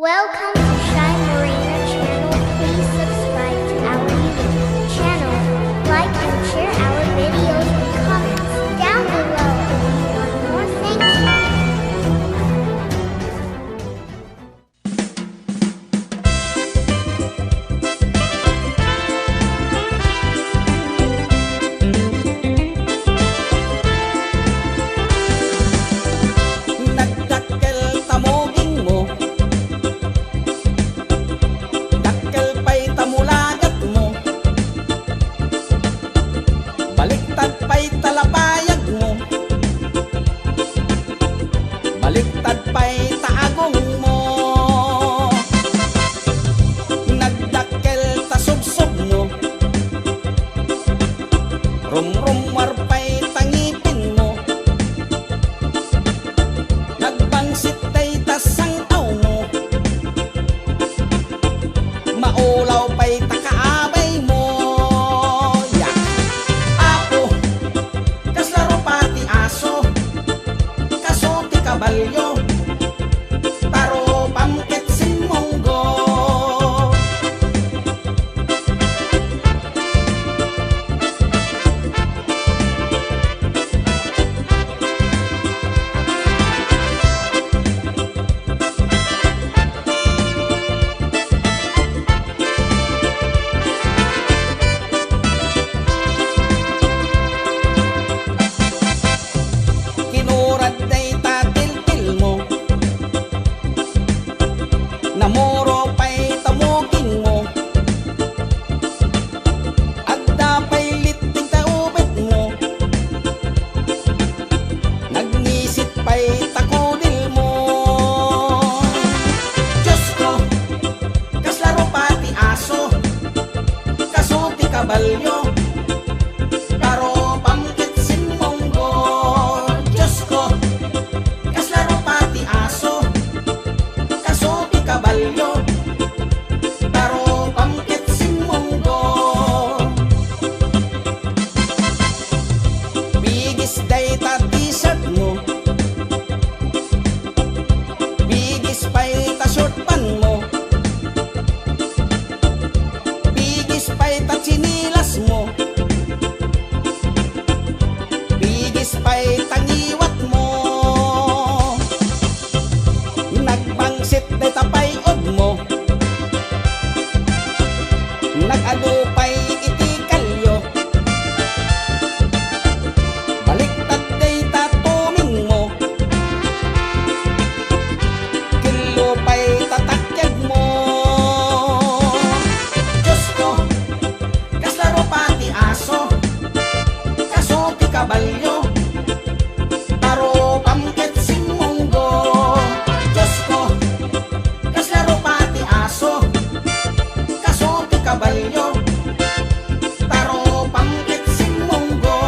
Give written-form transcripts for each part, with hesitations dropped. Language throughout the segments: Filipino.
Welcome to Shine Marina channel. Please subscribe to our YouTube channel. Like and share our videos and comments down below if you want more. Thank you. Nagdakkel tamoging mo, dakkel pa'y tamulagat mo, baliktad pa'y talapayag mo, baliktad pa'y taagong mo. Nagdakkel tasubsob mo, rumrumar pa'y tangipin mo, nagbangsit tay tasang aw mo, maulaw pa'y takaabay mo. Yak! Apo, kaslaro pati aso, kaso ti kabalyo, taro pamket simonggo. Kinurad day tatil-til mo, namuro pa'y tamugin mo, adda pa'y liting taubit mo, nagnisit pa'y takudil mo. Diyos ko, kaslaro pati aso, kaso ti kabalyo, taro pamkit simonggo. Diyos ko, kaslaro pati aso, kaso ti kabalyo, taro pamkit simonggo. Bigis day ta t-shirt mo, bigis pa'y ta short pan mo, bigis pa'y ta chinilas mo, bigis pa'y tangiwat mo. Nagbangsit day tapay od mo, nagado pa'y itikalyo, baliktad day tatuming mo, kilo pa'y tatakyag mo. Diyos ko, kaslaro pati aso, kaso ti kabalyo, taro pamket simonggo. Diyos ko, kaslaro pati aso, kaso ti kabalyo, taro pamket simonggo.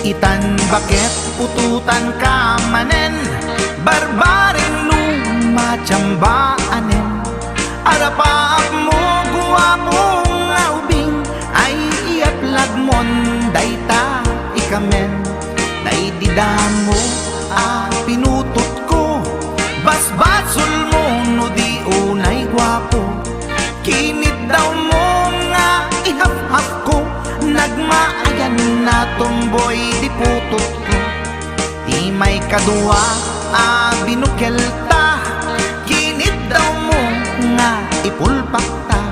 Itan bakit ututan ka manen, barbaring lumachambaanen, arapaap mo guwapong aubing, ay iaplag mon dayta ikamen, naididam mo pinutot ko, basbasul mo no di unay guwapo, kinit daw mo nga ihap-hap ko, nagmaayan na tomboy di putot ko, di may kadua binukelta, kinit daw mo nga ipulpak ta,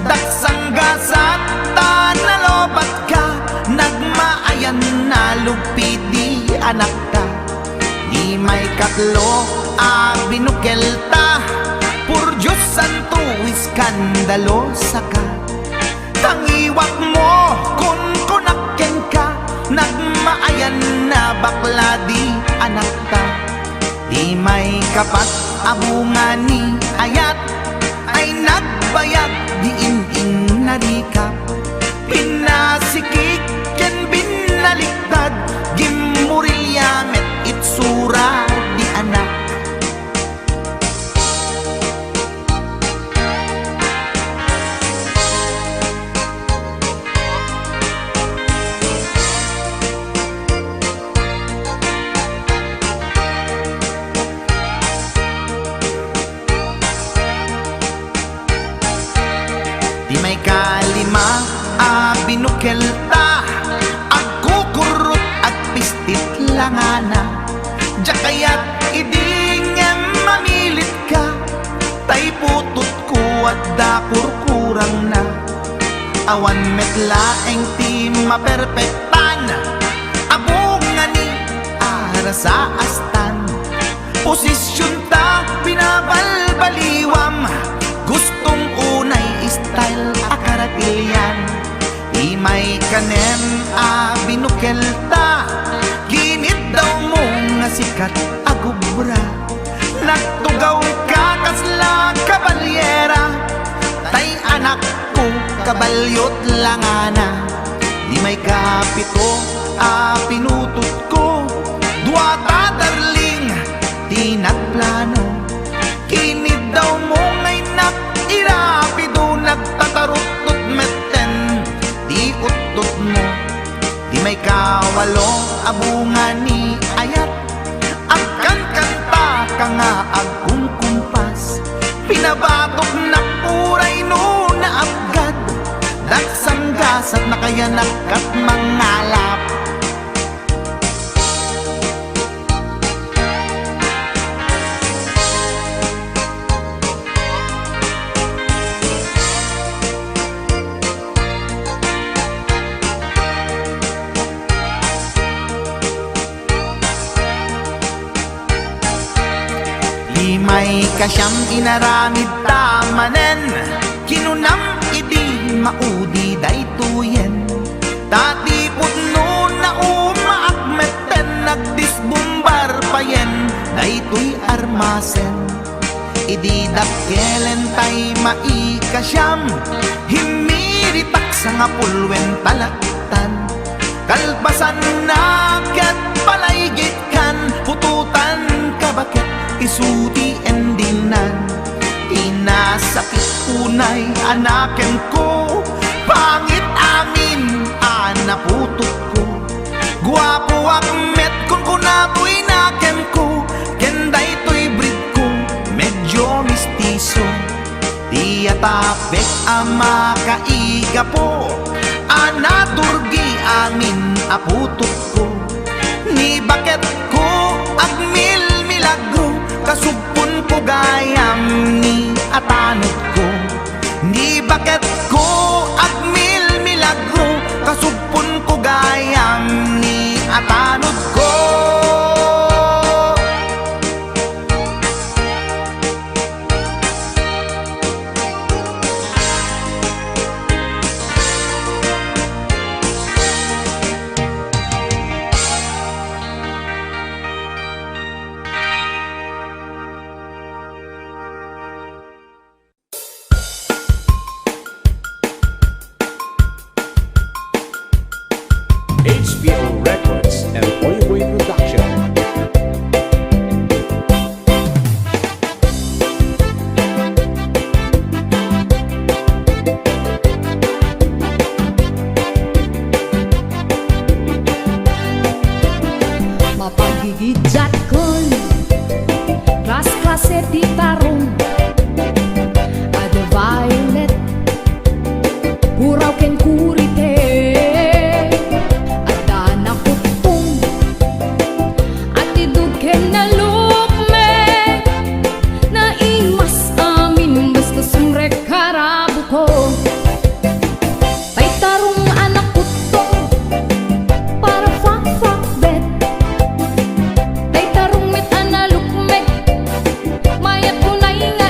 daksang gasat ta nalobat ka, nagmaayan na lupit di anak ka, di may katlo binukelta, pur Diyos santo iskandalosa ka, tangiwak mo kun kunakken ka, nagmaayan na bakla di anak ta, di may kapat abungan ni narikap, pinasikik ken binaliktad, gimurilya met itsura di anak. Di may kalima binukelta, agkukurot at pistit langana. Diya kaya't idingem mamilit ka, tay putot ko at dakurkurang na. Awan metlaeng ti maperpektan, abong nga ni ara sa astan. Posisyon ta binabalbaliwam, gustong unay style akaratilyan. Imay kanem binukelta, ginit daw mo nga sikat agubra. Nagtugaw ka kasla kabalyera, tay anak ko kabalyot langana. Imay kapito pinutot ko, duwata darling di nagplano. Kinid daw mo ngay irapido, nagtatarot-tot meten di utot mo. Di may kawalo abunga ni ayat, agkan kanta ka nga agkung kumpas. Pinabatok na puray no na abgad, daksang gasat na kaya nakat mangalap. May kasyam inaramid tamanen, kinunam idi maudi daytoyen. Tati putno na umaakmeten, nagdisbumbar payen daytoy armasen. Idi dakkelen tay maikasyam, himiritak sa nga pulwen talaktan. Kalpasan na ket palaygit kan, pututan kabakit isuti endinan. Inasakit unay anaken ko, pangit amin anaputot ko. Guwapo akmet kun kunatoy naken ko, kenday to'y breed ko medyo mistiso. Di atapek ama kaiga po, anadurgi amin aputot ko. Ni bakit ko agmil milagro, kasugpon ko gayam ni atanod ko. Ni bakit ko agmil milagro, kasugpon ko gayam ni atanod ko. HBO Records and Oyoboy Production. Mapagigidjat kon Klas-klase di tarong Ada violet Puraw ken kurite Ada nakutong At idug ken nalukme Na imas amin Basta sumrek karabu ko Tay tarong anak kutong Para fak-fak bet Tay tarong mit analukmek Mayat kunay nga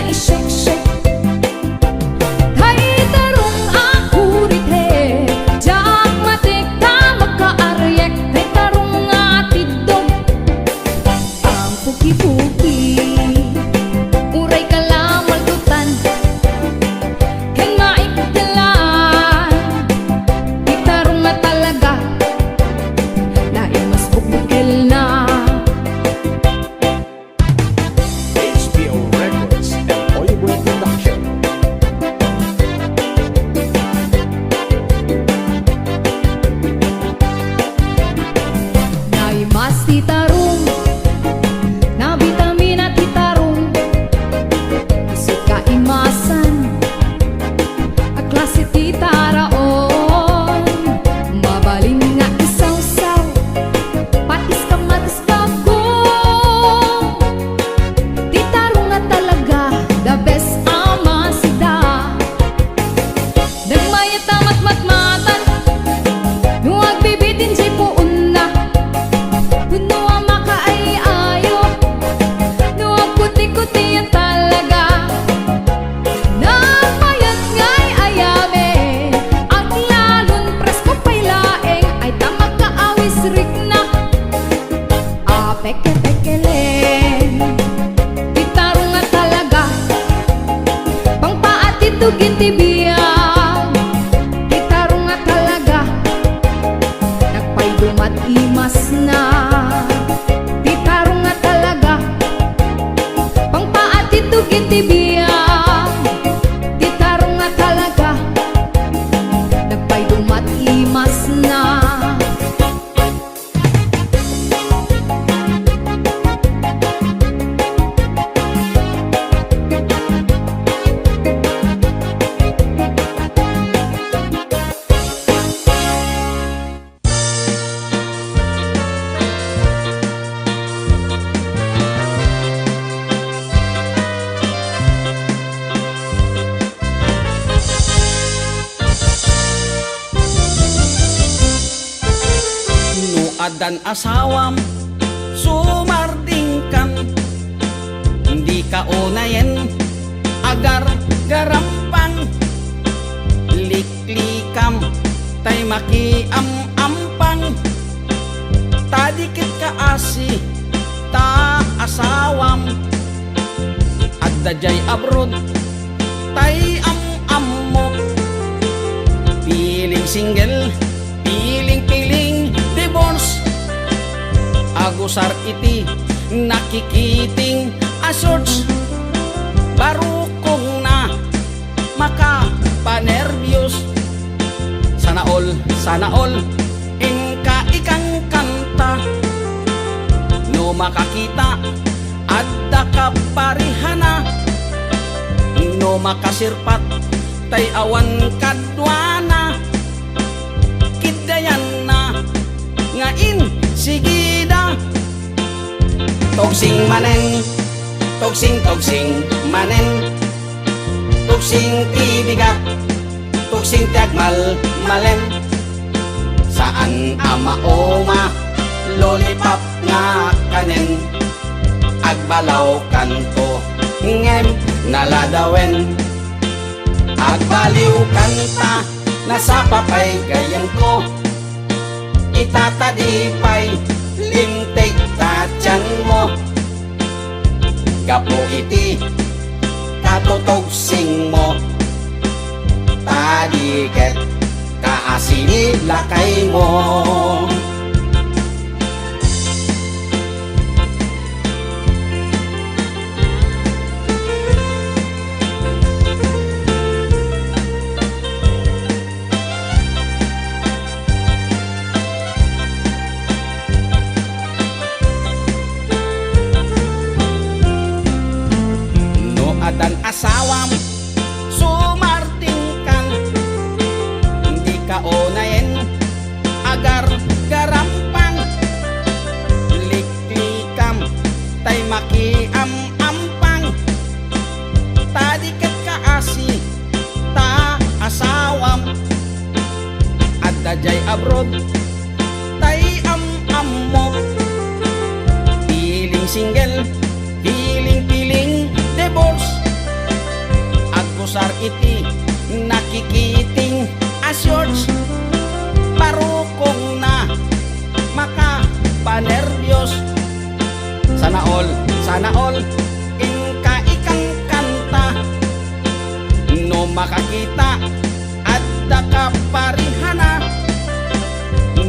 adan asawam sumardingkan, hindi ka unayen agar garampang, liklikam tay makiam-ampang, tadikit ka asi ta asawam, at dajay abroad tay am-ammo, piling single piling divorce, agusar iti nakikiting asorts, barukong na makapanervyos, sana all ingka ikang kanta, no makakita adda ka parihana, no makasirpat tay awan kadwana, kidayan na ngain sigida, togsing manen togsing manen, togsing tibigat togsing tiagmal malen, saan amaoma lollipop nga kanen, agbalaw kanto ngem naladawen, agbaliw kanta nasa papay gayan ko, itatadipay limtig tatyan mo, gapo iti katotogsing mo, tadiket kaasini lakay mo. Dan asawam sumardingkan, hindi ka unayen agar garampang, liklikam tay makiam-ampang, tadiket ka asi ta asawam, at dajay abroad tay am-ammo, piling single piling divorce, agusar iti nakikiting asyorts, parukong na makapanervyos, sana all ingka ikang kanta, no makakita adda ka parihana,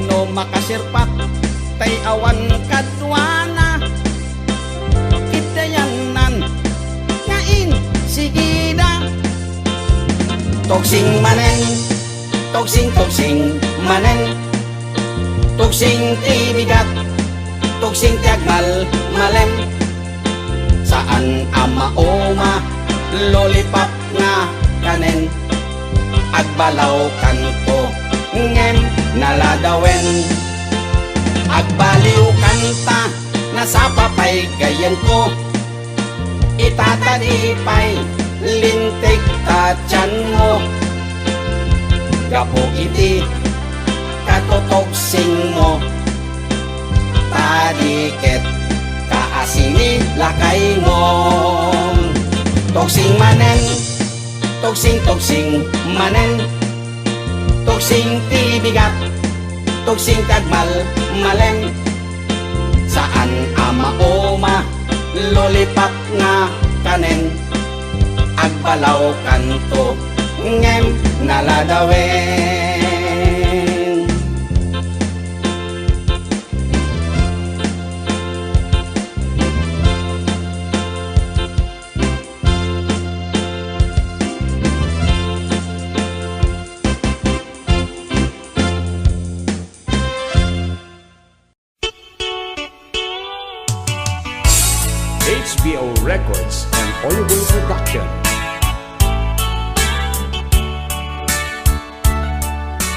no makasirpat tay awan kadwana, kidayanan ngain sigida, togsing manen togsing manen, togsing tibigat togsing tiagmal malem, saan amaoma lollipop nga kanen, agbalaw kanto ngem naladawen, agbaliw kanta nasa papay gayan ko, itatadipay lintig tatyan mo, gapo iti katotogsing mo, tadiket kaasini lakay mo, togsing manen togsing manen, togsing tibigat togsing tagmal maleng, saan amaoma lollipop nga kanen, agbalaw kanto ngem naladawen. HBO Records and Oyeboy Production.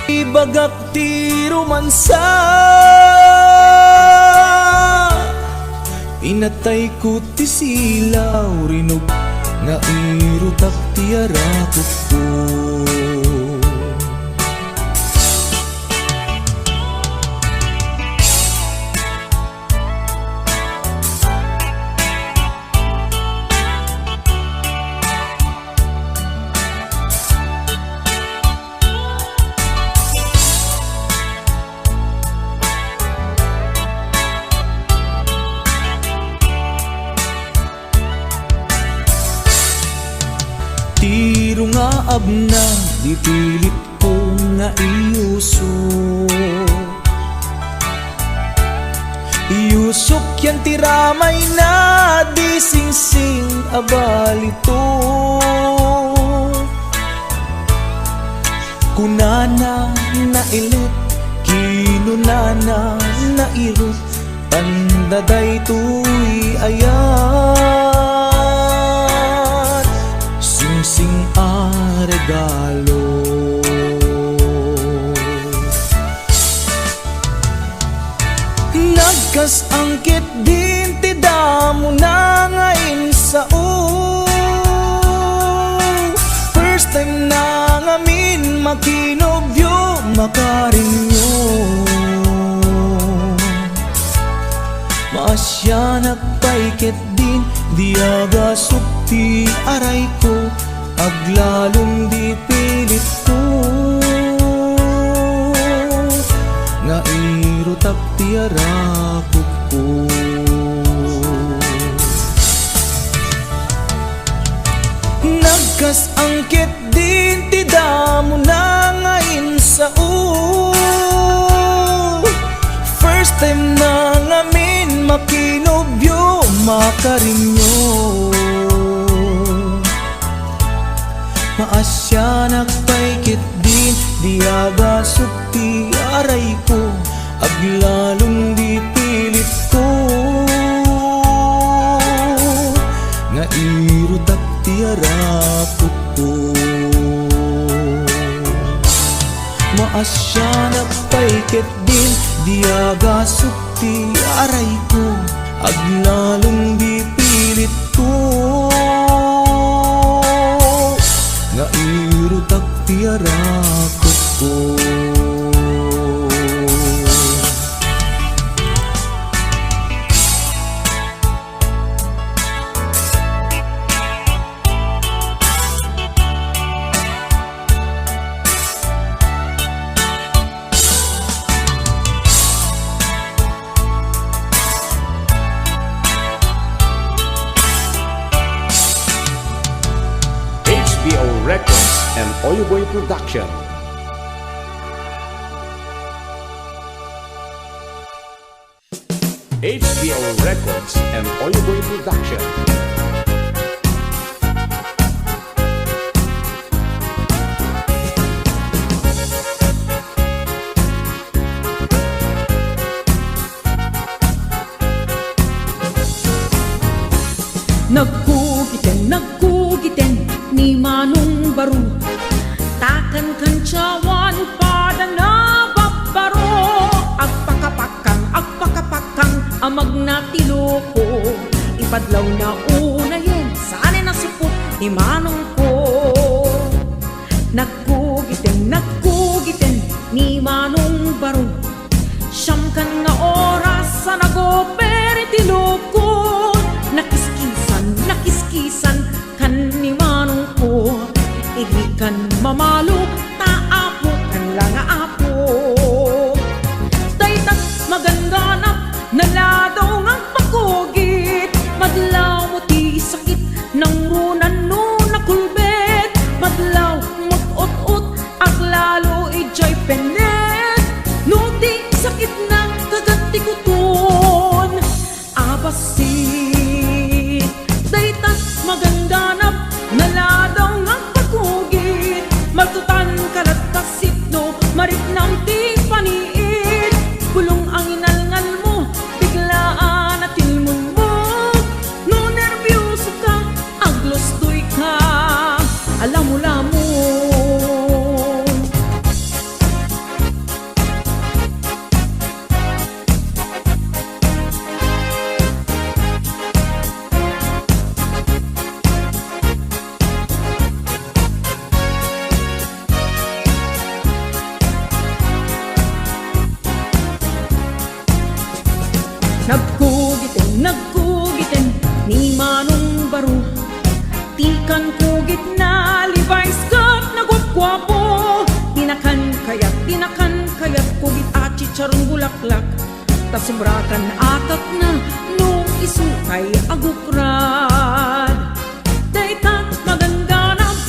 Ibagak ti romansa, inatay ko ti silaw, rinog nga irutak ti arakot ko. tiro nga abna, di pilit ko nga iuso. Iusok yan tiramay na, di singsing abalito. Kunana na ilit, kinunana na irot, tandaday tuy ayat, singsing a regalo. Nagkas angkit din ti damo na ngayon sa first time na ngamin makinobyo makarinyo. Maasya nagpaiket din di aga sukti aray ko, aglalong di pilit ko nga irutap ti arakot ko. Nagkas angkit din ti damo na ngayon sa first time na ngamin makinobyo makarinyo. Maasya nagpaikit din di aga sukti aray ko, aglalong di pilit ko nga irutap ti arakot ko. Maasya nagpaikit din di aga sukti aray ko, aglalong di pilit ko nga irutap ti arakot ko. HBO Records and Oyoboy Production. HBO Records and Oyoboy Production. Nagkugiten ni Manong Baru, takan kancawan pada na babbaro. Agpakapakang amag na tiloko, ipadlaw na una yen, saan na sipot ni Manong ko. Nagkugiten ni Manong Baru, siyam kan nga oras sa nagoperi tiloko. Nakiskisan kan ni Manong ko, irikan mamalo, taapo kan lang apo. Daytat maganganap, naladaw ng pagkugit, madlaw mo ti sakit ng runan no nakulbet, madlaw mot-ot-ot, aglalo ijay penet, no di sakit ng kagatikuton, abasin. Magandanap, naladaw ng pagkugit, maltutan kalat kasit no, marit ng ti paniit. Bulong ang inalngal mo, biglaan at tilmon mo, no nervyoso ka, aglostoy ka, alam mo lamon. Nagkugiten ni Manong Baru, tikan kugit na Levi's skirt na gwap-gwapo. Tinakan kayat kugit at chicharong bulaklak, tasimbrakan atat na nung isukay agukrad. Daytat maganganap,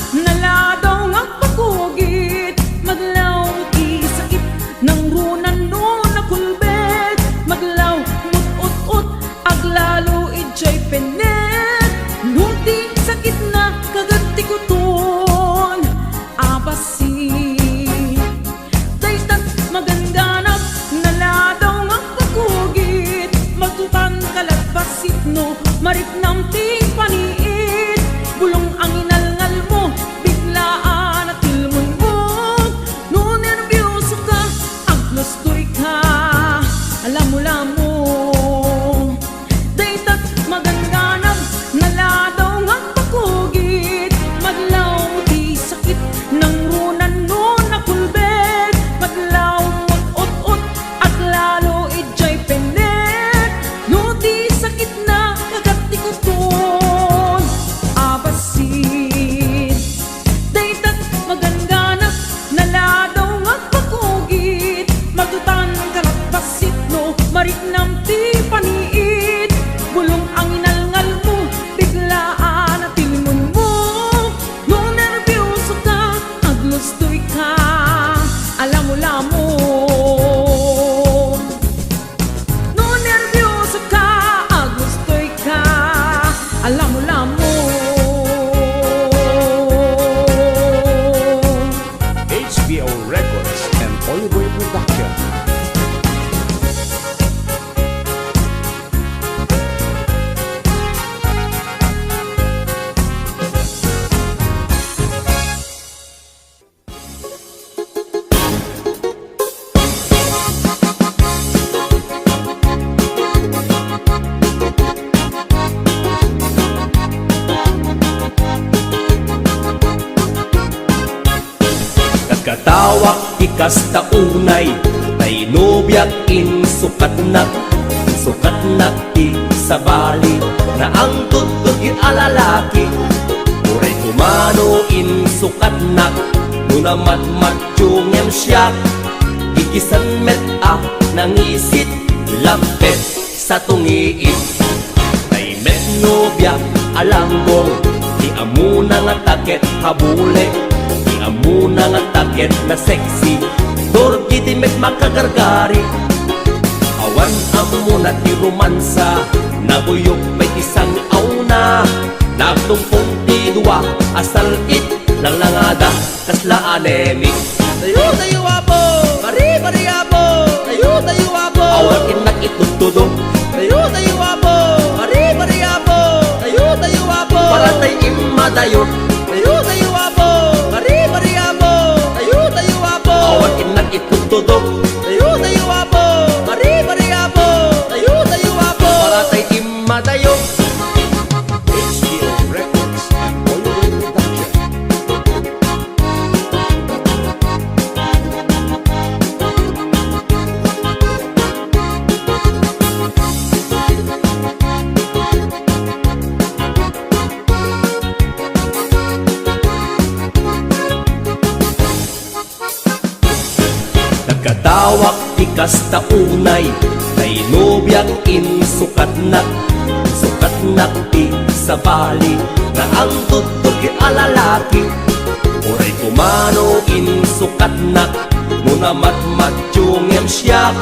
Nagkatawak ikas taunay, tay nobyak sukat na sa bali, na ang tutog alalaki. Uray kumano sukat na, nunamat matsyungem siya. Gikisan met nangisit, lapet sa tungiit. Tay met nobyak alanggong, di amuna nga taket habule, di amuna nga taket na sexy, turgi di met makagargari. Awan amo na ti romansa, nabuyok may isang auna, nagtumpong ti dua, asal it lang langada, kasla anemic. Tayo apo, bari apo, tayo apo. Awan inak itutudong, tayo apo, bari apo, tayo apo. Para tayo imadayo, tayo apo, bari apo, tayo apo. Awan inak itutudong, tayo apo, bari apo, tayo apo. Para tayo imadayo. HTO Records and Oyoboy Production. Nagkatawak ikas taunay, tay nobyak sukat na ti sa bali, na ang tutog alalaki. Uray kumano sukat na, nunamat matsyungem siya.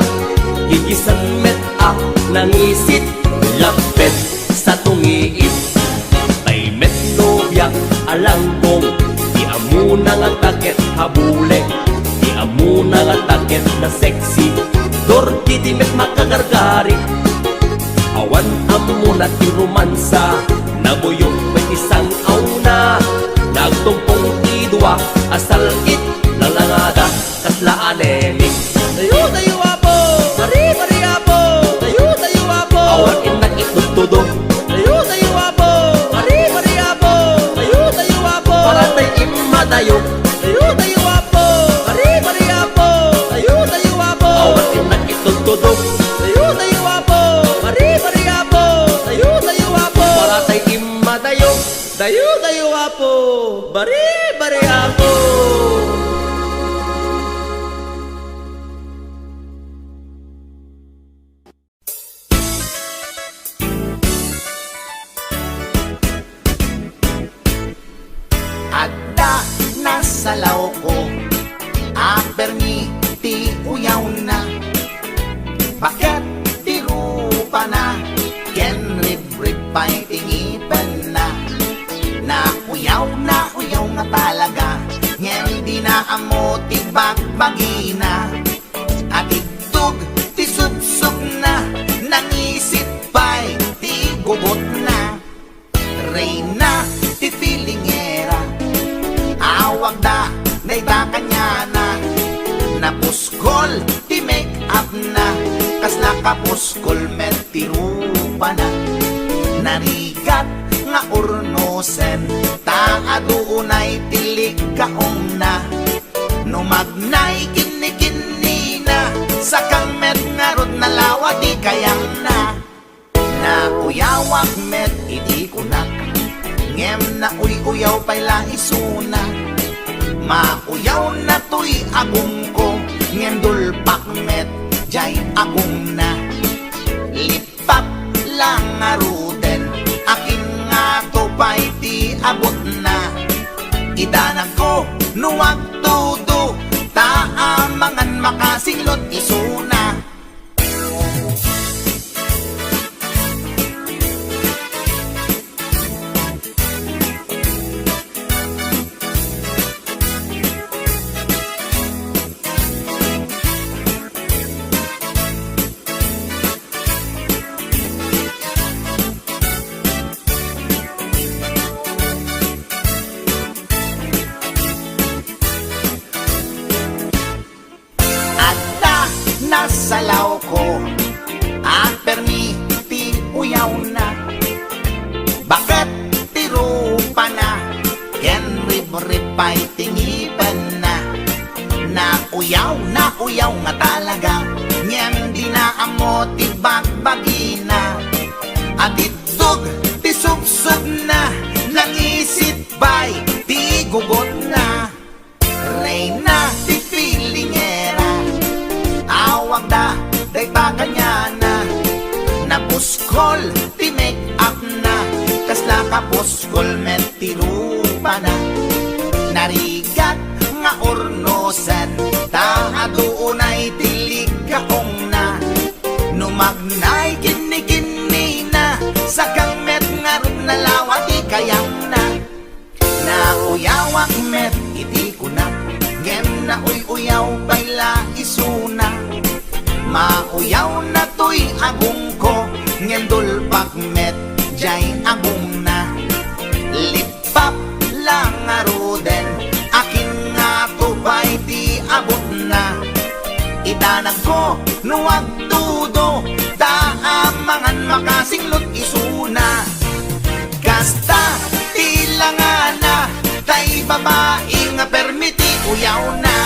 Gigisan met nangisit, lapet sa tungiit. Tay met nobyak alanggong, di amuna nga taket habule, di amuna nga taket na sexy, dorki di met makagargari. Awan amo na ti romansa, nabuyok may isang auna, nagtumpong ti dua, asal it lang langada, kasla anemic. Tayo apo, bari apo, tayo apo. Awan inak itutudong, tayo apo, bari apo, tayo apo. Para tayo imadayo, tayo apo, bari apo, tayo apo. Awan inak itutudong, tayo apo, bari apo, tayo apo. Para tayo imadayo, tayo apo, bari apo. Adda nasa law ko, apermi ti uyaw na. Bakit ti rupa na, ken rib pa'y tingipan na. Na uyaw nga talaga, ngem di na amo ti bagbagi na. At itug ti subsub na, nangisit pa'y ti gubot na. Reyna ti filingera, awag da dayta kanya na. Napuskol ti make up na, kasla kapuskol met ti rupa na. Narigat nga urnosen, taaduunay tilig kaong na. Numagnay kini na, sakang met nga rod na lawa di kayang na. Na uyawak met iti kunak, ngem na uyaw pa'y laisuna. Mauyaw na to'y agong ko, ngem dulpak met jay agong na. Lipat lang nga ruden, akin nga to pa'y ti abot na. Idanan ko nuwag tudo, taamangan makasinglot isuna. Salaw ko, ang permi ti uyaw na. Bakit ti rupa na, ken rib pa'y tingipan na. uyaw nga talaga. Ngem di na amo ti bagbagina. Aditog ti subsub na, nangisit bay ti gugot na. Reyna ti filingera, awag da day baganyana. Nabuskol ti make up na, kasla ka buskol met ti rupa na. Narigat nga ornosan, doonay tilig kaong na. Numagnay kini na, sa met nga rin nalawat ikayang na. Nauyawak met iti ko na, ngem na uyaw bayla isuna. Mauyaw na to'y agong ko, ngem dulpak met jay agong na. Lipap lang nga roden, akin nga tubay di abot na. Idanag ko nuwag tudo, daamangan makasinglot isuna. Gasta tilangan na, tay babae nga permiti uyaw na.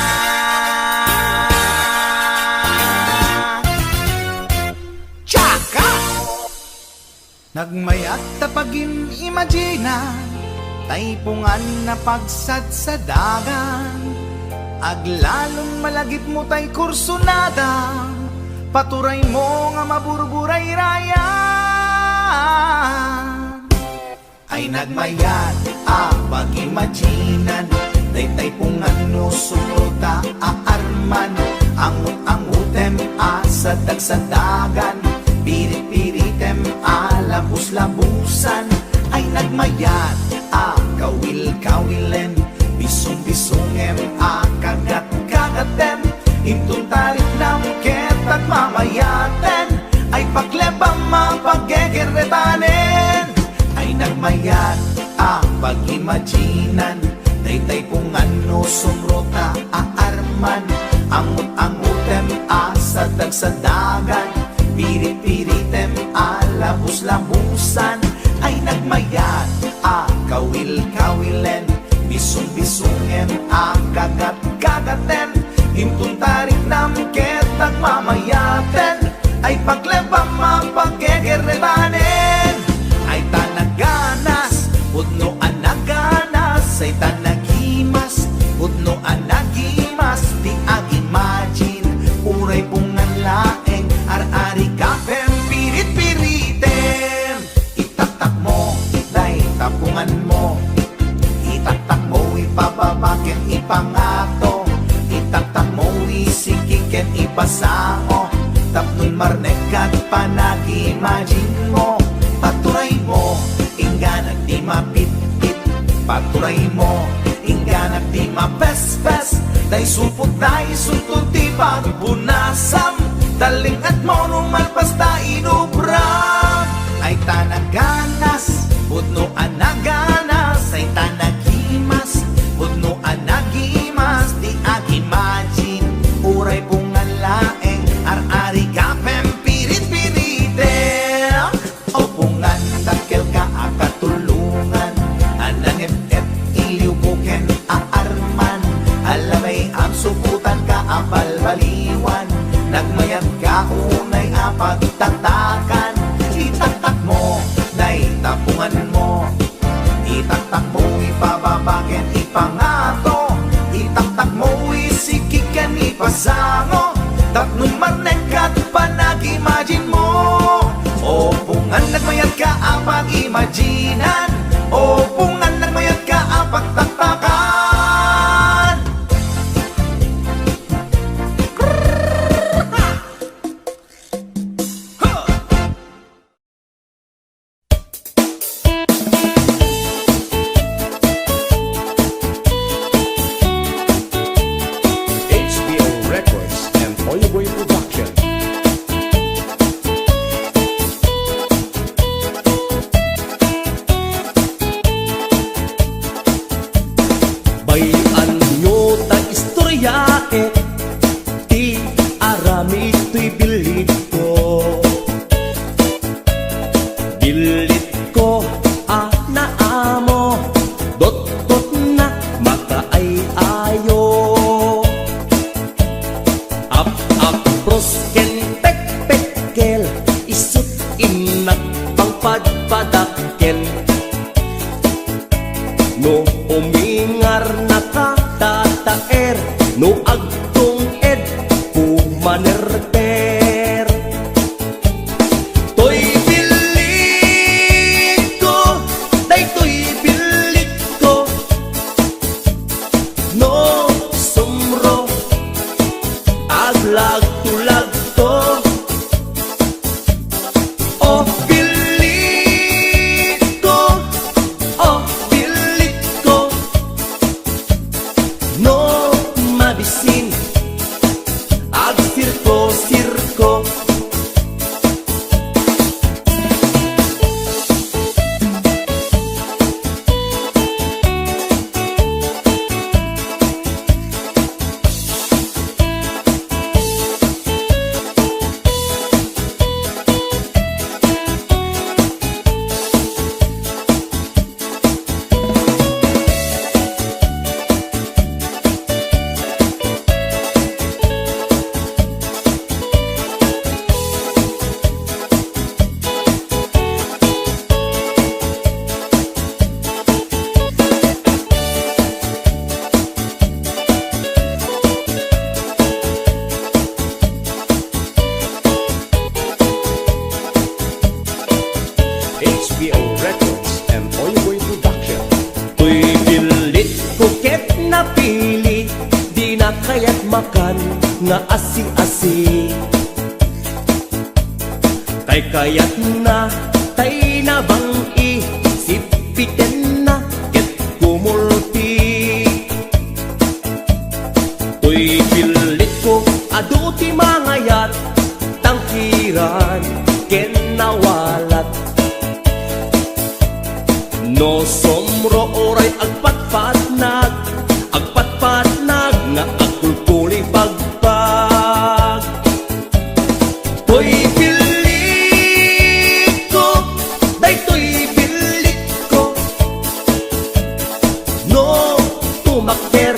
Tsaka nagmayat tapagin imagina, tay pungan na pagsad sa dagan. Aglalong malagip mo tay kursunada, paturay mo nga maburburay raya. Ay nagmayat pag-imaginan, tay pungan no sumuta aarman. Angut-angutem sa dagsadagan, pirit-piritem labus-labusan. Ay nagmayat kawil-kawilen, bisong-bisongem kagat-kagatem. Intong tarik nam ketag mamayaten, ay paglebang mapaggegeretanen. Ay nagmayat pag-imaginan, tay pungan no sumrota aarman. Angut-angutem sa dagsadagan, pirit-piritem labus-labusan. Ay nagmayat kawil-kawilen, bisong-bisongem kagat-kagatem. Intong tarik nam ketag mamayaten, ay paglebang mapaggegeretanen. Ay tanaganas, pudno anaganas, ay tanagimas, pudno anagimas. Di ag-imagine, uray pungan laeng, ar-ari kapem, pirit-piritem. Itatak mo, day tapungan mo, itatak mo, ipababaken, ipangato. Itatak mo, isikiken, ipasango. Tapnon marnekat, panag-imagine mo. Paturay mo, ingganag di mapit-pit. Paturay mo, ingganag di mapes-pes. Day supot, day suntod, di pagbunasam. Dalingat mo, numalpas ta inubram. Ay tanaganas, pudno anaganas. Ay tanagimas, pudno anagimas. Di ag-imagine, uray pungan laeng, ar-ari kapem, pirit-piritem. O pungan dakkel ka akatulungan, anang et iliw buken aarman. Alamay ang suputan ka apalbaliwan, nagmayat ka unay apagtatakan. Itatak mo, day tapungan mo, itatak mo, ipababaken, ipangato. Itatak mo, isikiken, ipasango. Tapnon marnekat, panag-imagine mo. O pungan nagmayat ka apag-imaginan, o pungan nagmayat ka apagtatakan. HBO Records and Oyoboy Production. Bayan nyo ta istoryae, ti arami to'y bilit ko. Bilit ko na amo, dot-dot na makaay-ayo. bakan nga asi-asi. Kay kayat na tay na bang isipiten na ket kumulti. Uy pilit ko adu ti mangayat tangkiran ken nawalat. No somro oray agpatpatnag nga agkulkuli pagpag. Toy pilit ko, daytoy pilit ko, no tumakter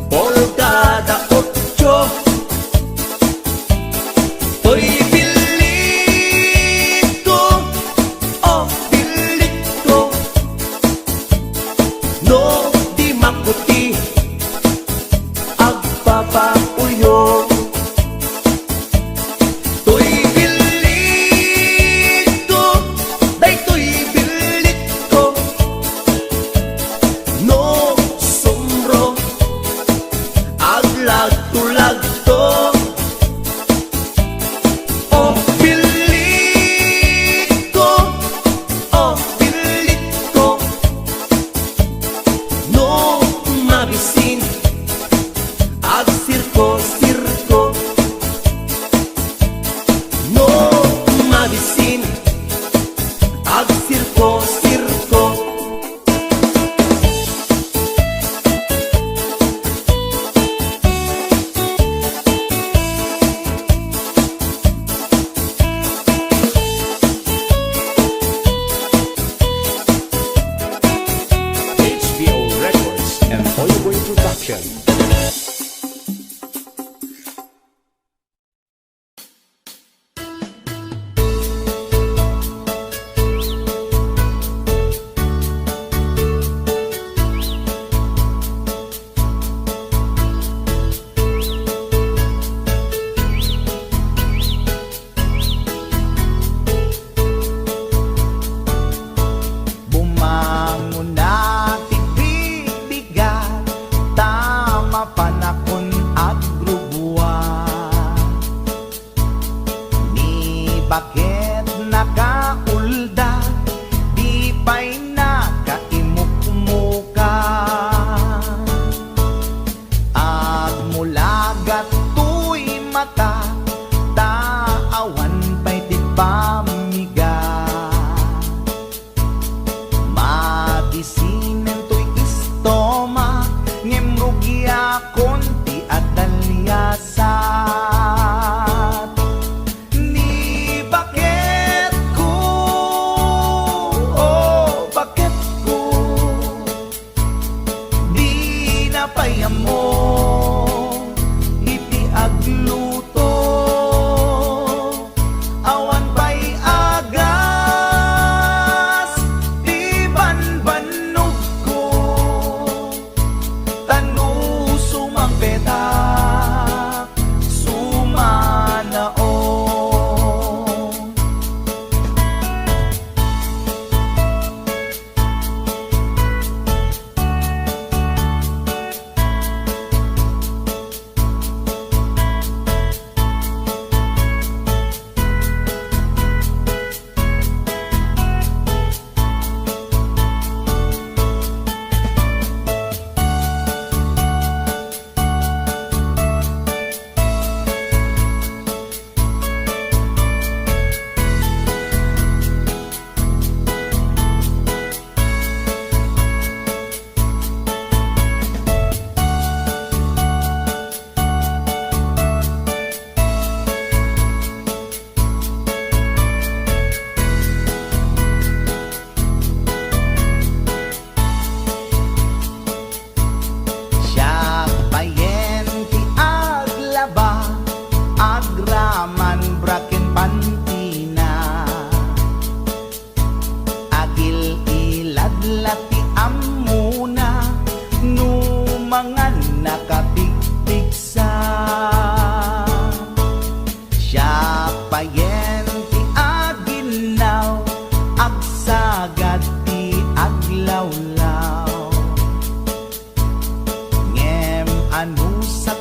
polkada 8. Toy pilit ko, oh pilit ko, no di makuti agpapapuyo. Toy pilit ko, daytoy pilit ko, no sombro aglag-tulag-to. Oh pilit ko, oh pilit ko, no mabisin ag sirko-sirko, no mabisin ag sirko-sirko. HBO Records and Oyoboy Production. Bumangon na tibig-bigat, tama panakon agrubuan. Ni bakit nakaulda, di pa'y nakaimukmuka. Agmulagat tuy mata, taawan pa'y di pamiga. Magisinen to'y istoma, ngemrugya konti at talyasat. Ni bakit ko, oh bakit ko, di napayamo iti agluto. Awan pa'y agas, di banbanog ko, tanu sumang petak, sumanaon. anusat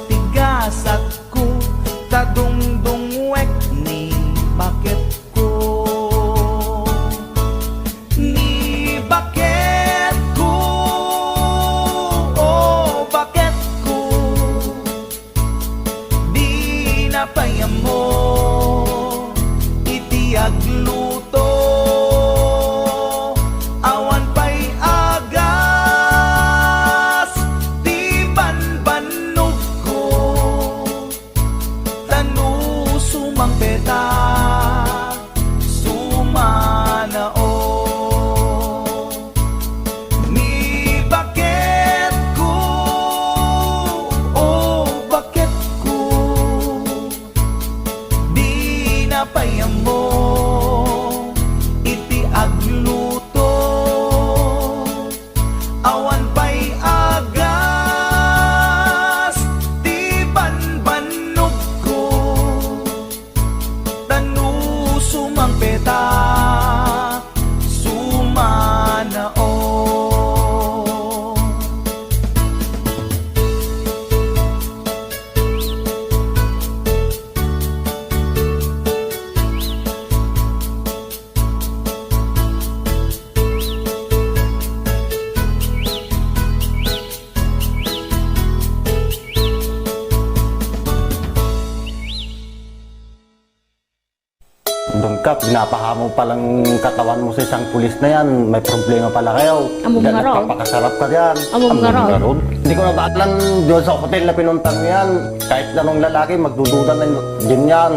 ka, pinapahamo palang katawan mo sa isang pulis na yan, may problema pala kayo. Among Diyan nga raw. nagpapakasarap ka diyan. Among nga raw. ron. Hindi ko nabaalan doon sa hotel na pinuntan mo yan. Kahit anong lalaki, magdududa na din yan.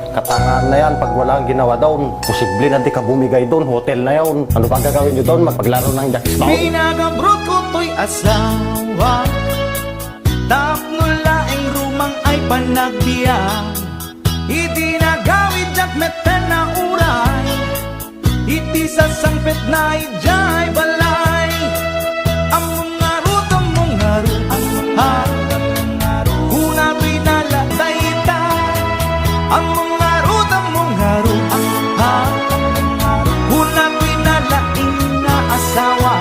Katangahan na yan, pag wala kang ginawa doon, posible na di ka bumigay doon, hotel na yun. Ano pa gagawin nyo doon? Magpaglaro ng jackpot? Pinagabrot ko to'y asawa Tapno laing rumang ay panagbiyan Iti nagawid jak meten na uray Iti sasangpet na ijay balay Among ngarut, ha Kuna pinala dayta Among ngarut, ha Kuna pinala ina asawa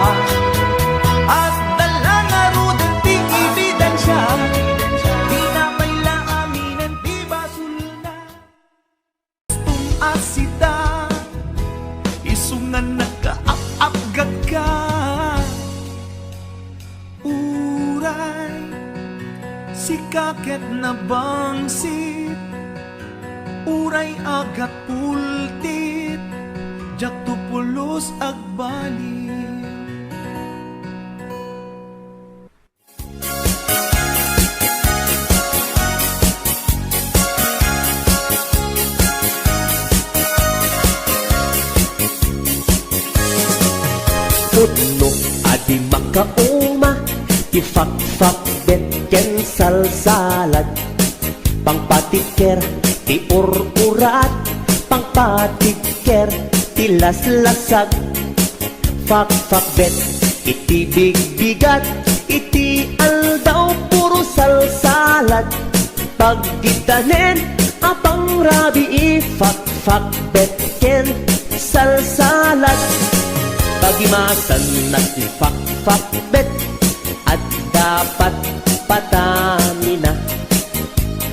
At dala nga rudan ti ebidensya Di na paila aminan ti basulna Asita Isungan nagkaap-apgag ka Uray Si kaket na bangsit Uray agat pultit Jak tupulos agbalik Pudno adi makauma Tifak-fak betken salsalat Pangpatiker ti ur-urat Pangpatiker ti laslasag Fak-fak bet iti big-bigat Iti aldaw puro salsalat Pagkitanen apang rabi Fak-fak betken salsalat Pagimasan na tifak-fak bet At dapat patamina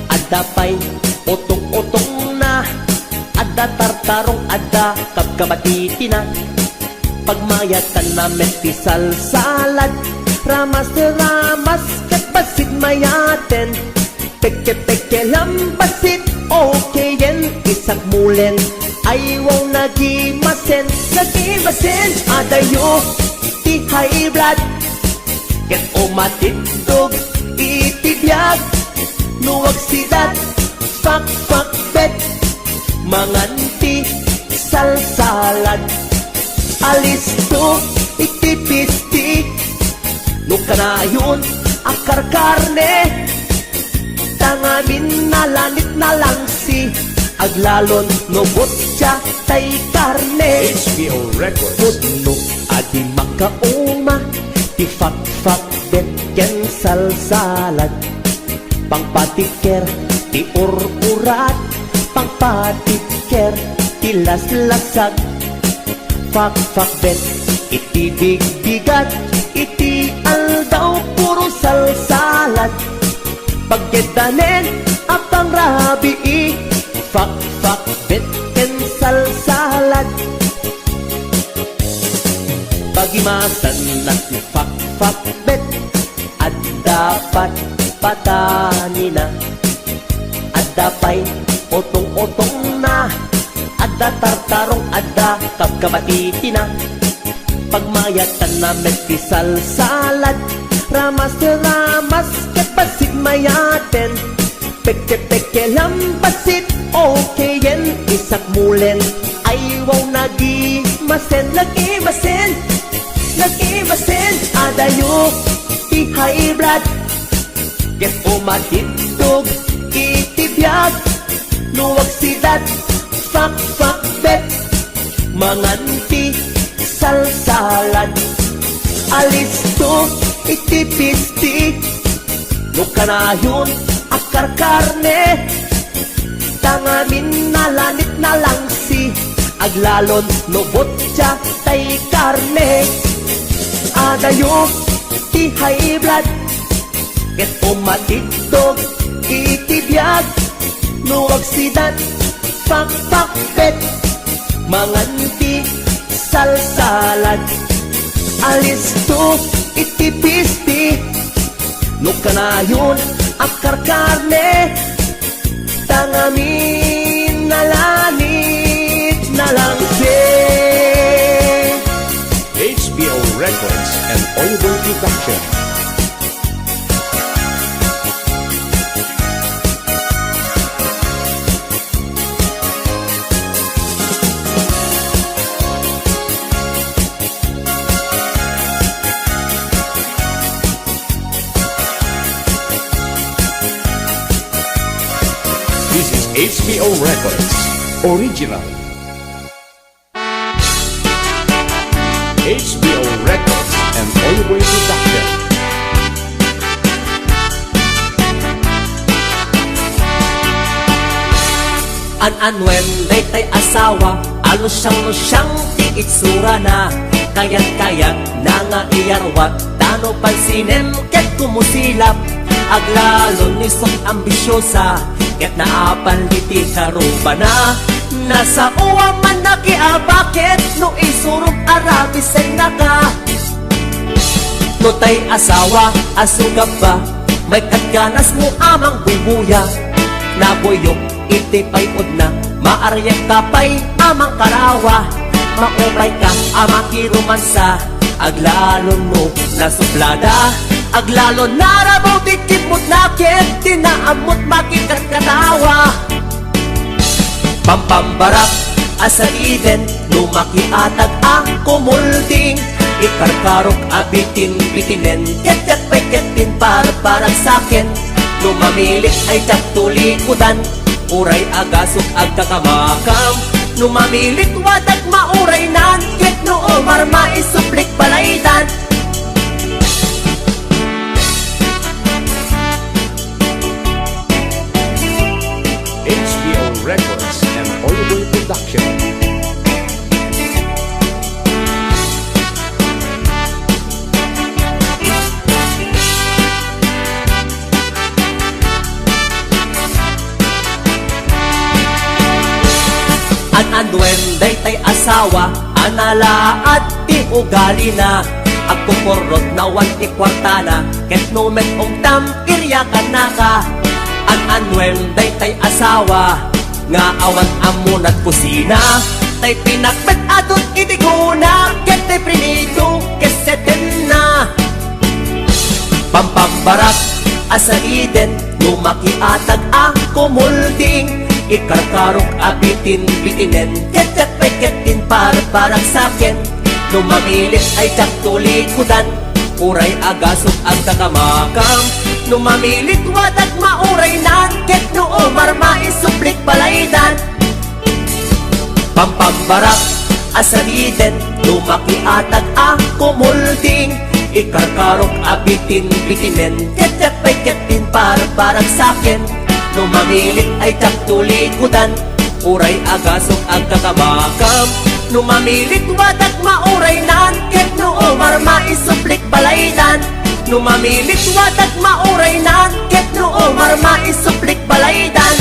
Adda pa'y utong-utong na Adda tartarong adda kabkabatiti na Pagmayatan na meti salsalad Ramas kat basit mayaten Peke-peke lambasit okay yen Isak mulen ay wow nagimasen Nagimasen adayo ti high blood Ket umatidog itibiyag Nuwag sidat fak-fak bet Manganti salsalad Alisto itipisti Nukanayon akar karne Tangamin na lanit na lang si Aglalon no butya tay karne HBO Records. Pudno adi makauma Ti fak-fak betken salsalat Pangpatiker ti ur-urat Pangpatiker ti laslasag Fak-fak bet iti big-bigat Iti aldaw puro salsalat Pagkedanen apang rabi Fak-fak betken salsalat Pagimasan na fak-fak bet At dapat patanina Adda pa'y otong-otong na Adda tartarong adda kabkabatiti na Pagmayatan na meti salsalad Ramas kat basit mayaten Peke-peke lambasit okay yen Isak mulen ay wow nagimasen Nagimasen adayo ti high blood Ket umatidog itibiyag Nuwag sidat fak-fak bet Manganti salsalad Alisto itipisti Nukanayon akar karne Tangamin na lanit na lang si Aglalon no butya tay karne Adayo ti high blood Ket umatidog itibiyag Nuwag sidat fak-fak bet Manganti salsalad Alisto itipisti Nukanayon akar karne Tangamin na lanit Production. This is HBO Records. Original. HBO Records and Oliboy Production. An-anwen day asawa, alo siyang ti itsura na. Kayat-kayat na nga iyarwat, tano pansinem ket kumusilap. Aglalon ni sok ambisyosa, ket naapaliti karuba na. Nasa uwa man nakiabakit, no isurup arabisen na ka. No tay asawa, asugap ba, may katganas mo amang bubuya. Nabuyok, itipay na, maaryak kapay amang karawa. Maumay ka, amang kirumansa, aglalon mo nasuplada. Aglalon narabaw, dikit mo't nakit, tinaamot makikat katawa. Pampambarak, asa iden, lumakiatag ang kumulding. Ikarkarok abitin-bitinen, ket-ket pa'y ketin parang sakin. Lumamilik ay tsak tulikudan, uray agasok agkakamakam. Lumamilik wadag mauray nan, ket noo marma isuplik balaydan. HBO Records and Oliboy Production. An-anwen day asawa, anala at ti ugali na. Agkukurot na wan ti kwartana, ket numet ugtam iryakan na ka. An-anwen day asawa, nga awan amunat kusina. Tay pinakbet adot itiguna, ket tay prinito keseten na. Pampambarak, asa iden, lumakiatag ang kumulding. Ikarkarok abitin-bitinen, ket-ket pa'y ketin parang sakin. Lumamilit ay tsak tulikudan, uray agasok ang kakamakam. Lumamilit wadag mauray nan, ket noo marma isuplik balaydan. Pampambarak, asaliden, lumakiatag ang kumulding. Ikarkarok abitin-bitinen, ket-ket pa'y ketin parang sakin. Lumamilit ay tsak tulikudan, uray agasok ang kakamakam. Lumamilit wadag mauray nan, ket noo marma isuplik balaydan. Lumamilit wadag mauray nan, ket noo marma isuplik balaydan.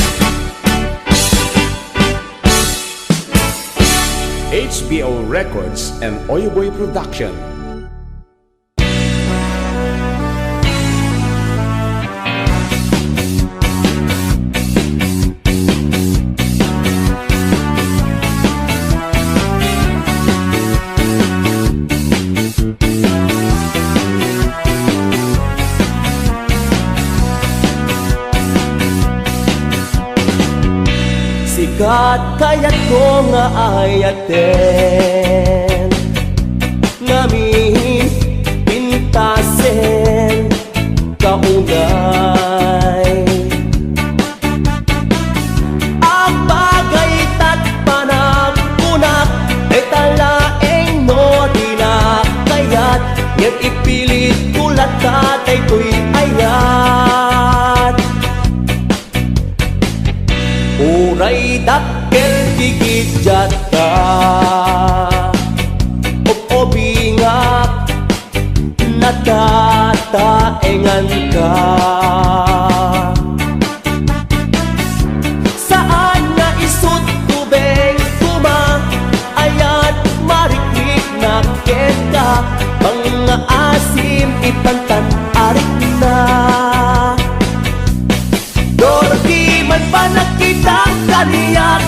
HBO Records and Oliboy Production. Sikat kayat ko nga ayaten, ngamin pintasen kaunay. Ang bagay tat panagkunak, ay talaeng no di na kayat. Yang ipilit kulat tatay ko'y ayat. Uray dakkel digit jata, obingak natataengan ka. Saan nga isut tubeng kuma, ayat mariklik na keta. Mga asim ipantan arik na. Dorki man pa nakita kaniyak,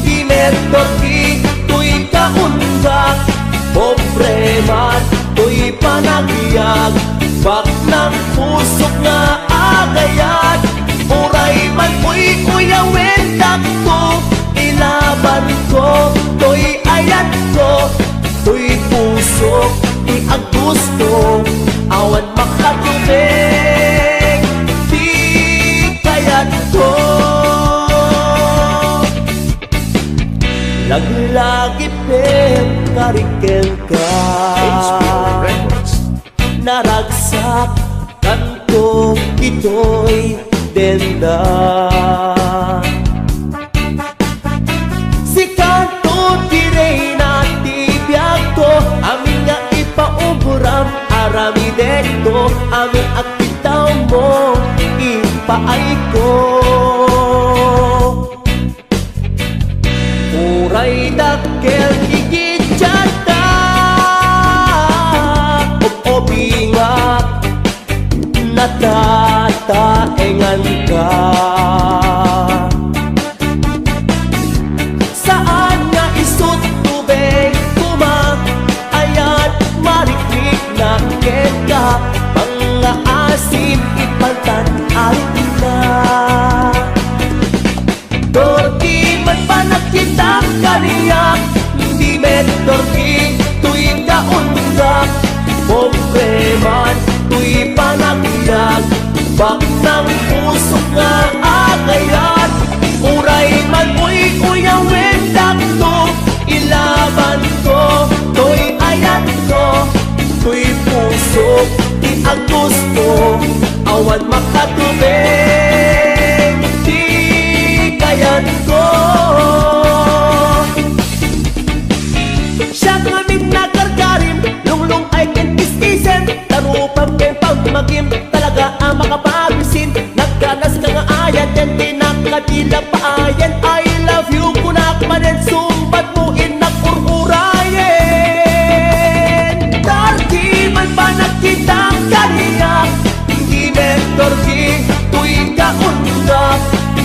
di metorki tuy kaundak. Pobre man tuy panagiyag, pusok nga agayat. Uray man uy uyawin ko, ilaban ko, to'y ayat ko, to'y pusok, di ang gusto, awan makatubig, di kayat ko. Laglagi pem kariken ka, HBO Records. naragsak kanto ito'y denda. Si kanto direy na tibiyag ko, amin nga ipauburam arami dito, amin at bitaw mo ipaay ko. Uray dakkel igidyata obingat natataengan ka. Saan nga isut tubig kumang ayat mariklik na keka, mga asim ipantan alit na. Dorki man pa nakita kaniyak, hindi met dorki tuwing kaundak. Pobre man tuwi panagdag, bak ng pusok nga agayat. Uray man uy uyawin dakto, ilaban ko, to'y ayat ko, to'y pusok, di ang gusto, awan makatubig, di kayat ko. Siya kaming nagargarim, lunglong ay kintis-isen, tarupang keng pagmagim, talaga ang makapagisin. Nagkanas ka nga ayan, yan tinakadila paayan. I love you, kunakmanin, sumbat mo inakpururayin. Darki man pa nakita kaniyak, hindi mentorki tuwing kaundak.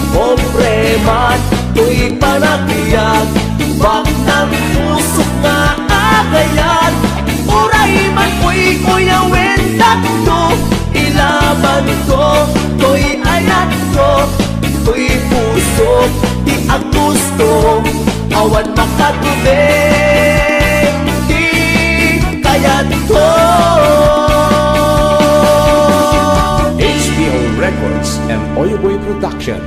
Pobre man tuwing panagiyag, bak ng pusok nga agayat. Uray man uy uyawin dakto, ilaban ko, to'y ayat ko, to'y pusok, di ang gusto, awan makatubig, di kayat ko. HBO Records and Oyoboy Production.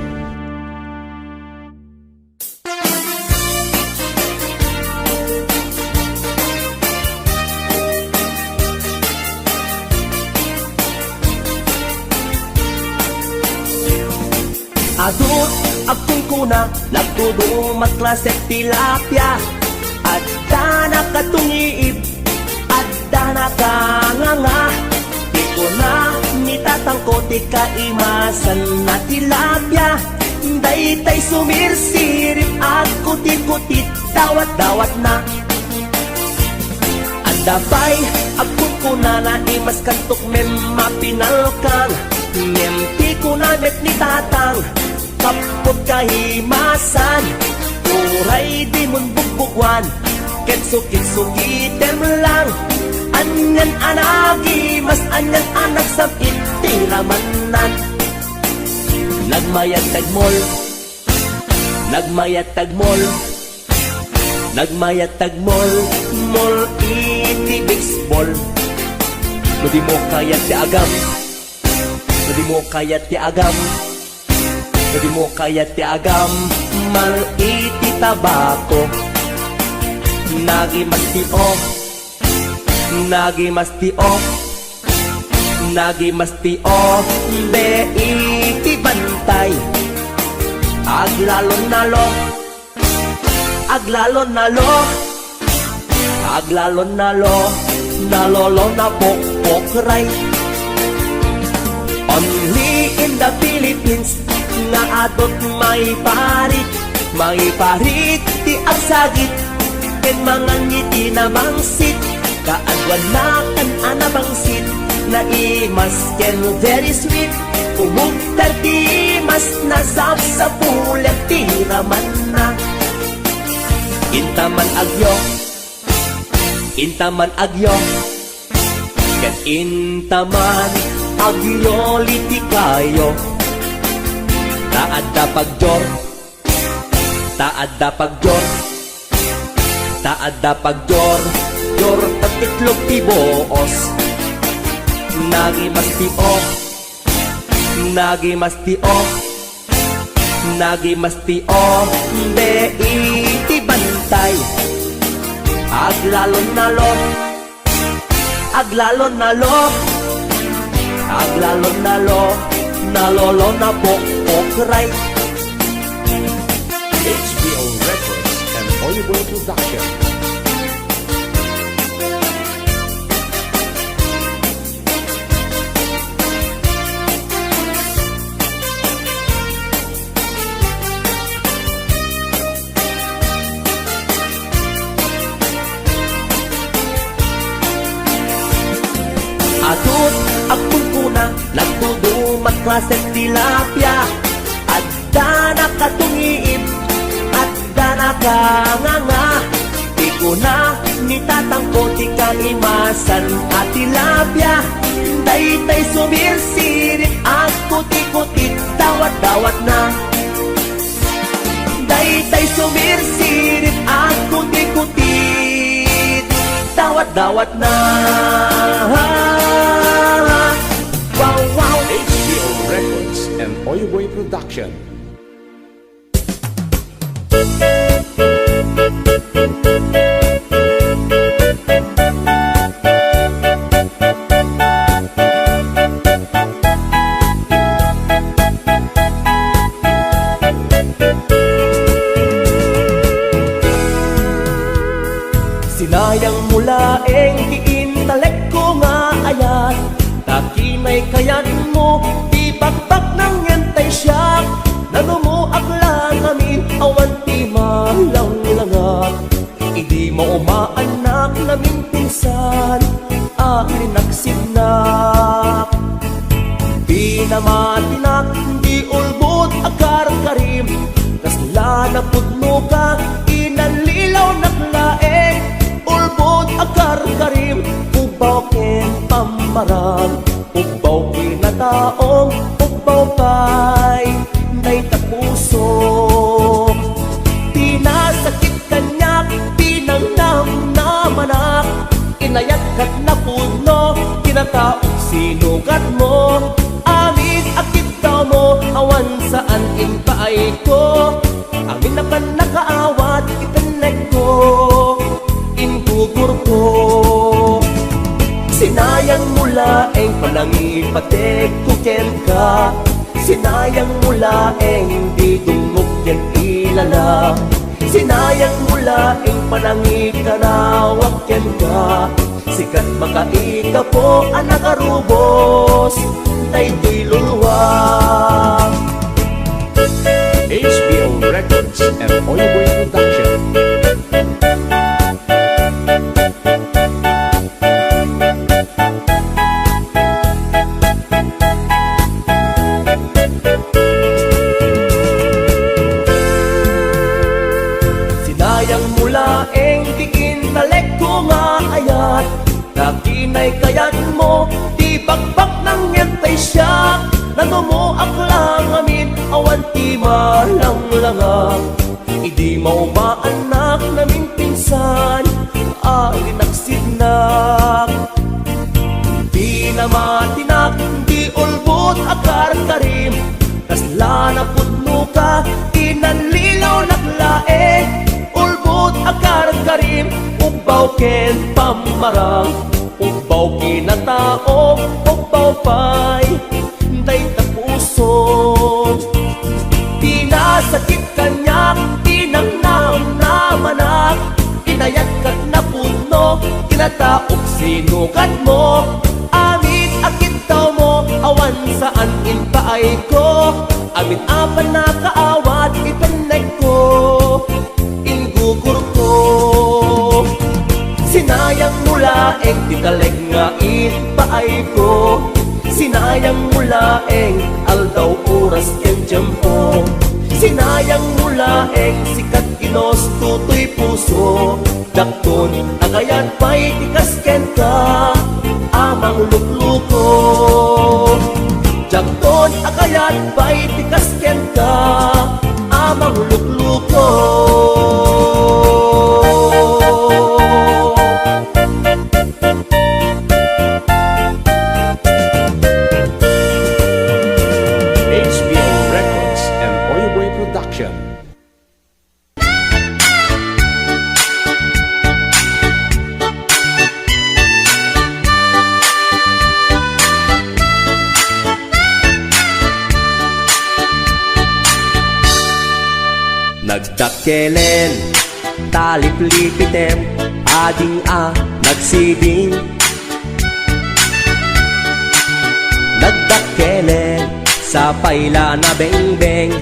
Adut akong kuna, lagtudo matlasek tilapia. Adda na katungiib, adda na kanganga. Di ko na nitatangko, di kaimasan na tilapia. Daytay sumirsirip, at kutit-kutit, dawat-dawat na. Adabay, akong kuna na imas kantok mem mapinalkang. Nemti ko na met ni tatang, kapot kahimasan. Uray di mon bugbugwan, kitsukit-sukitem lang. Anyan anagi, mas anyan anak sa itiramanan. Nagmayat tagmol, nagmayat tagmol, nagmayat tagmol, mol iti baseball. Di mo kaya ti agam, di mo kaya ti agam, di mo kaya ti agam, mal iti tabako. Nagi mastio, nagi mastio, nagi mastio, be iti bantay. Aglalon nalo, aglalon nalo, aglalon nalo, nalolo na pokpokray. Only in the Philippines, nga atot may parit ti agsagit, ken mga ngiti na mangsit, kaadwan na kan anabangsit, na imas ken very sweet, umugtar ti mas nasap sa pulet ti raman na. Intaman agyo, intaman agyo, ken intaman agyoli ti kayo. Taadda pagjor, taadda pagjor, taadda pagjor, jor tatiklog ti boos. Nagimas ti o, nagimas ti o, nagimas ti o, de iti bantay. Aglalon na lo, aglalon na lo, aglalon na lo, nalolo na pokray. HBO Records and Oyuboy Production. Atut akun kuna nagtudumat klaseng tilapia. Adda na katungiib, adda na kanganga. Di ko na nitatangko ti kanimasan at tilapia. Daytay sumirsirit at kuti-kutit, dawat-dawat na. Daytay sumirsirit at kuti-kutit, dawat-dawat na. Wow, wow. HBO Records and Oyuboy Production. Sinayang mula diintalek ko nga ayat. Takinay kayat mo, di bakbak ng yantay siya. Nanumuak lang amin, awan ti malang langat. Idi mo umaanak namin pinsan, alinaksignak. Di na matinak, di ulbot akar karim. Kasla na pudno ka, inanlilaw naklaeng. Ulbot akar karim, ubaw ken pamarang. Ubaw kinataong, ubaw pa'y nay tapuso. Pinasakit kanyak, pinangnam na manak. Inayat kat na puno, kinataong sinugat mo. Amin akit daw mo, awan saan impaay ko. Amin na pan nakaawat, itanek ko, ingugur ko. Sinayang mula eng panangipatek ko ken ka. Sinayang mula eng di dumok yan ilala. Sinayang mula eng panangikanawak ken ka. Sikat makaika po anak arubos, daytoy luluwa. HBO Records and Oyuboy Production. Sinayang mula eng diintalek ko nga ayat. Takinay kayat mo, di bakbak ng yantay siya. Nanumuak lang amin, awan ti malang langang. Idi mo maanak namin pinsan, alinaksignak. Di na matinak, di ulbot akar karim. Kasla na pudno ka, inanlilaw naklaeng. Ulbot akar karim, ubaw ken pamarang. Ubaw kinatao, ubaw pa'y day tapuso. Pinasakit kanyak, pinangnam na manak. Inayat kat na puno, kinataok sinukat mo. Amin akit daw mo, awan saan impaay ko. Amin apan na kaawat, itanek ko, ingugur ko. Sinayang mula eng titaleg nga ipaay ko. Sinayang mula eng aldaw oras ken tiyempo. Sinayang mula eng sikat Pinos tutoy puso Dakton agayat pa'y tikasken ka Amang lukluko Dakton agayat pa'y tikasken ka Amang lukluko HBO Records and Oyoboy Production. Nagdakelen, talip-lipitem, ading nagsiding Nagdakelen, sa paila na beng-beng,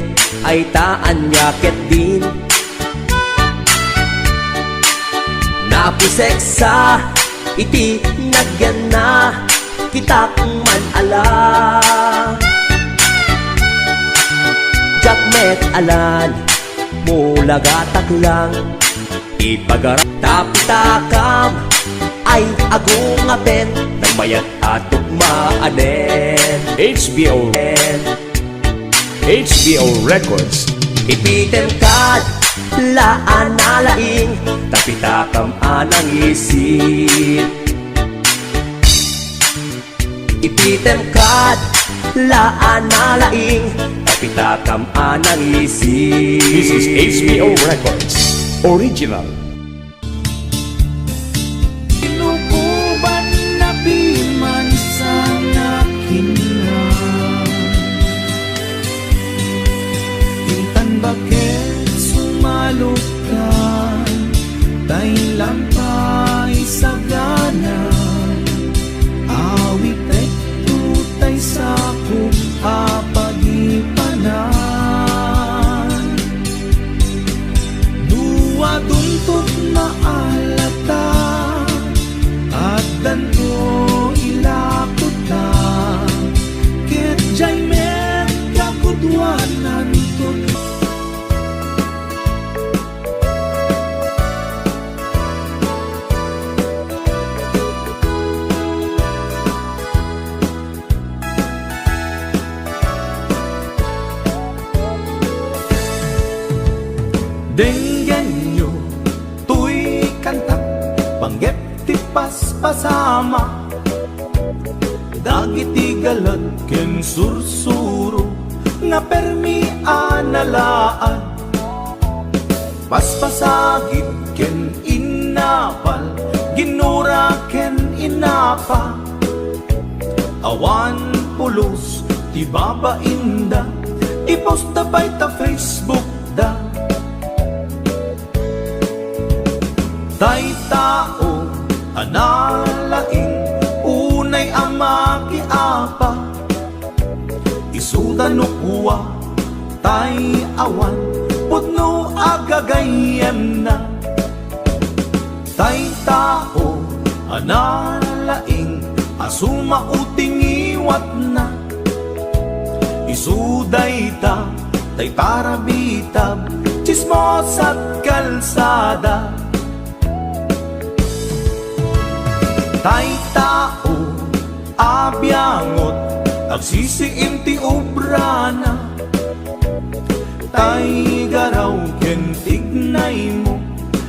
ay taan yaket din Napisek sa iti nagyan na, kitak man ala Jakmet alan mulagatak lang ipagarap tapitakam ay agungapen ng mayat at tugmaanen HBO Records. ipitem kad laan nalaing tapitakam anang isip ipitem kad laan nalaing tapitakam anang isip. This is HBO Records. Original. Inuuban na piman sa nakinan Intan bakit sumalukan Tay lampay sa ganan Awit ay tutay sa pagipanan Dua tuntut na alata At danto ilakuta Ket jay met kakudwanan tut Denggen nyo, tuy kantak, panggep tipas pasama Dagiti galat ken sursuro, nga permi analaan Paspasagit ken inapal, ginura ken inapa Awan pulos, ti babainda, ipost tabay ta Facebook da Tay tao, analaing, unay ama kiapa Isuda no kuwa, tay awan, putno agagayan na Tay tao, analaing, asuma uting iwat na Isuday ta, tay parabitab, chismos at kalsada Tay tao, abyangot, agsisiim ti obrana Tay garaw ken tignay mo,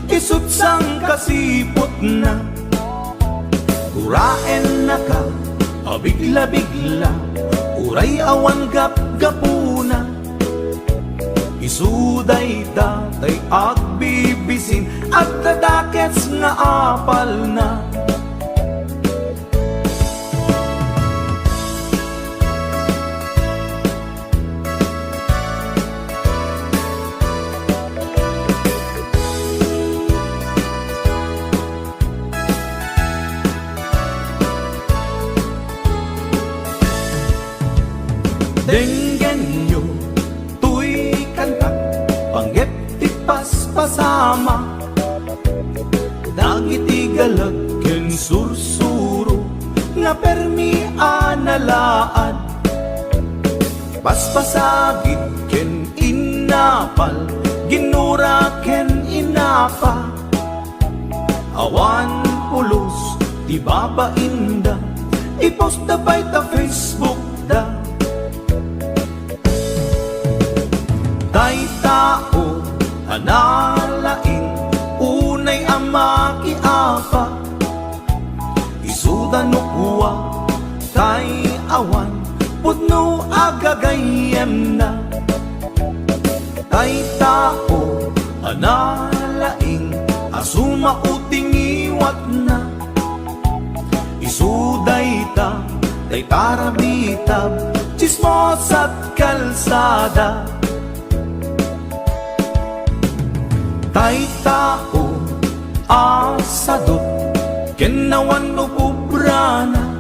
isut sang kasipot na Uraen na ka, abigla-bigla, uray awan gap-gapuna Isuday ta, tay agbibisin, at tadakets nga apal na Denggen nyo, tuy kantak, panggep tipas pasama Dagiti galag ken sursuro, nga permi analaan Paspasagit ken inapal, ginu mura ken inapa. Awan pulos, di babainda, i-post da by ta Facebook da. Tay tao, analaing, unay ama kiapa. Isuda no kuwa, tay awan, putno agagayem na. Tay tao, analaing, asuma uting iwat na. Isuday ta, tay tarabitab, chismos at kalsada. Tay tao, asadot, kenawan no pubrana.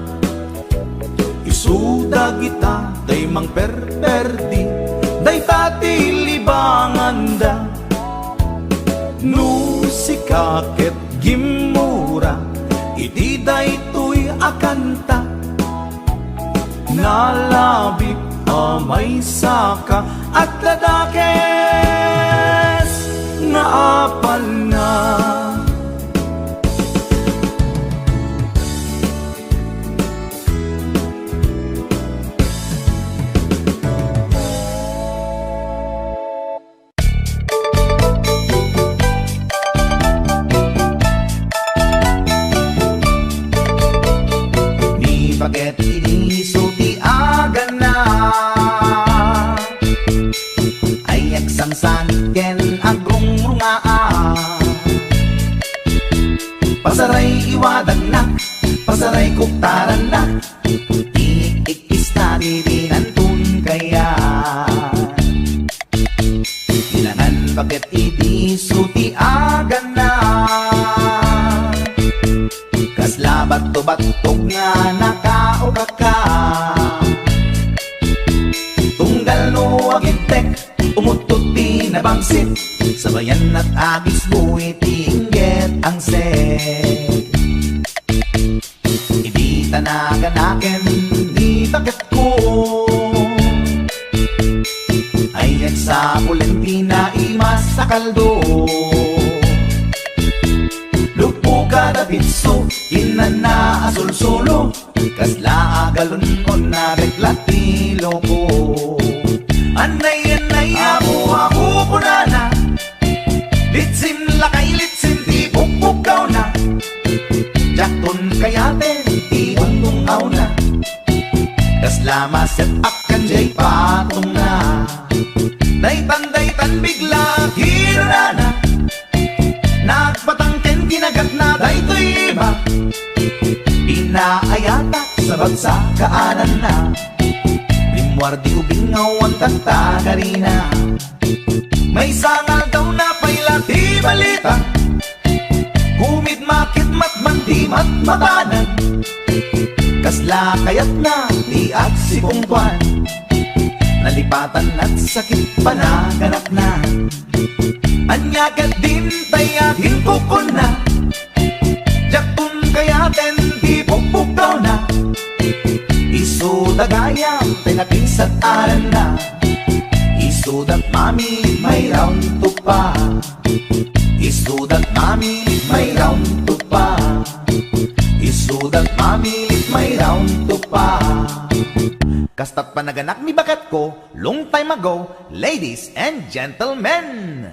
Isuda kita, day mang perperdi, day tati libanganda. No sikaket gimura, iti day tuy akanta. Nalabik amay saka at ladakes na apal na. Ni baget inisulti agan na, ay agsangsan ken agong rungaa. Pasaray iwadag na, pasaray kuktaran na, iikista dirinantun kaya. Ilangan baget inisulti agan na, kasla bato-batog nga nakauga ka. Tunggal no agintek, umututi na bangsit, sabayan at agis buwi tingget ang set. Hindi tanaganaken, di bakit ko, ay sa Valentina imas sa kaldo. Lupo kada pitso, inana azul solo, kasla agalon ko na reklatilo ko. Anay ako punana, litsim lakay litsim di pukpukaw na. Jakton kayate, di undong aw na, kasla maset up kanjay patong na. Daytan bigla hirana, nagpatangken kinagat na daytoy iba. Inaayata sa bagsa kaanan na, limwardi ubingaw ang tagtagarina. May sangal daw na pailati balita, humid makit matman di matmatanan. Kasla kayat na di at si Pungkwan, nalipatan at sakit panaganap na. Anyagat din tayahin kukon na, jaktun kayaten di pukpukaw na. Isudagayam tinapisat aran na, isudat mami may round to pa. Isudat mami may round to pa. Isudat mami may round to pa. Kastat panaganak ni bakat ko long time ago, ladies and gentlemen.